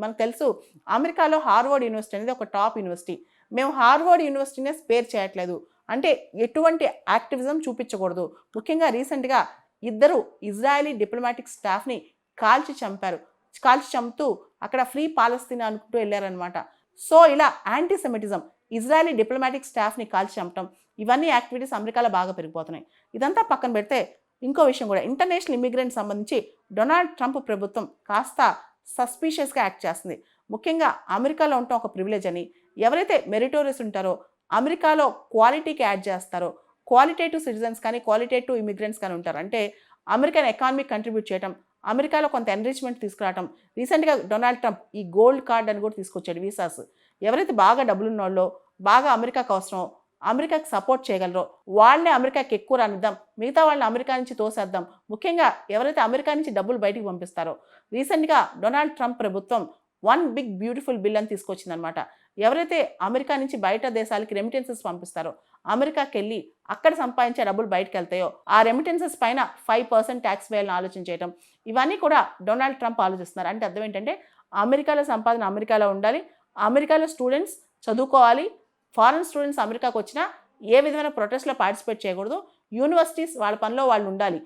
మనకు తెలుసు అమెరికాలో హార్వర్డ్ యూనివర్సిటీ అనేది ఒక టాప్ యూనివర్సిటీ. మేము హార్వర్డ్ యూనివర్సిటీనే స్పేర్ చేయట్లేదు అంటే ఎటువంటి యాక్టివిజం చూపించకూడదు. ముఖ్యంగా రీసెంట్గా ఇద్దరు ఇజ్రాయలీ డిప్లొమాటిక్ స్టాఫ్ని కాల్చి చంపారు. కాల్చి చంపుతూ అక్కడ ఫ్రీ పాలస్తీనా అనుకుంటూ వెళ్ళారనమాట. సో ఇలా యాంటీసెమిటిజం, ఇజ్రాయలీ డిప్లొమాటిక్ స్టాఫ్ని కాల్చి చంపటం, ఇవన్నీ యాక్టివిటీస్ అమెరికాలో బాగా పెరిగిపోతున్నాయి. ఇదంతా పక్కన పెడితే ఇంకో విషయం కూడా, ఇంటర్నేషనల్ ఇమిగ్రెంట్ సంబంధించి డొనాల్డ్ ట్రంప్ ప్రభుత్వం కాస్త సస్పీషియస్గా యాక్ట్ చేస్తుంది. ముఖ్యంగా అమెరికాలో ఉండటం ఒక ప్రివిలేజ్ అని, ఎవరైతే మెరిటోరియస్ ఉంటారో అమెరికాలో క్వాలిటీకి యాడ్ చేస్తారో, క్వాలిటేటివ్ సిటిజన్స్ కానీ క్వాలిటేటివ్ ఇమిగ్రెంట్స్ కానీ ఉంటారు. అంటే అమెరికన్ ఎకానమీకి కంట్రిబ్యూట్ చేయడం, అమెరికాలో కొంత ఎన్రిచ్మెంట్ తీసుకురావటం. రీసెంట్గా డొనాల్డ్ ట్రంప్ ఈ గోల్డ్ కార్డ్ అని కూడా తీసుకొచ్చాడు, వీసాస్. ఎవరైతే బాగా డబ్బులున్న వాళ్ళో, బాగా అమెరికాకు అవసరం, అమెరికాకి సపోర్ట్ చేయగలరో వాళ్ళని అమెరికాకి ఎక్కువ రానిద్దాం, మిగతా వాళ్ళని అమెరికా నుంచి తోసేద్దాం. ముఖ్యంగా ఎవరైతే అమెరికా నుంచి డబ్బులు బయటికి పంపిస్తారో, రీసెంట్గా డొనాల్డ్ ట్రంప్ ప్రభుత్వం వన్ బిగ్ బ్యూటిఫుల్ బిల్ అని తీసుకొచ్చిందనమాట. ఎవరైతే అమెరికా నుంచి బయట దేశాలకి రెమిటెన్సెస్ పంపిస్తారో, అమెరికాకి వెళ్ళి అక్కడ సంపాదించే డబ్బులు బయటకు వెళ్తాయో ఆ రెమిటెన్సెస్ పైన 5% ట్యాక్స్ వేయాలని ఆలోచన చేయడం, ఇవన్నీ కూడా డొనాల్డ్ ట్రంప్ ఆలోచిస్తున్నారు. అంటే అర్థం ఏంటంటే అమెరికాలో సంపాదన అమెరికాలో ఉండాలి, అమెరికాలో స్టూడెంట్స్ చదువుకోవాలి, ఫారెన్ స్టూడెంట్స్ అమెరికాకు వచ్చినా ఏ విధమైన ప్రొటెస్ట్లో పార్టిసిపేట్ చేయకూడదు, యూనివర్సిటీస్ వాళ్ళ పనిలో వాళ్ళు ఉండాలి.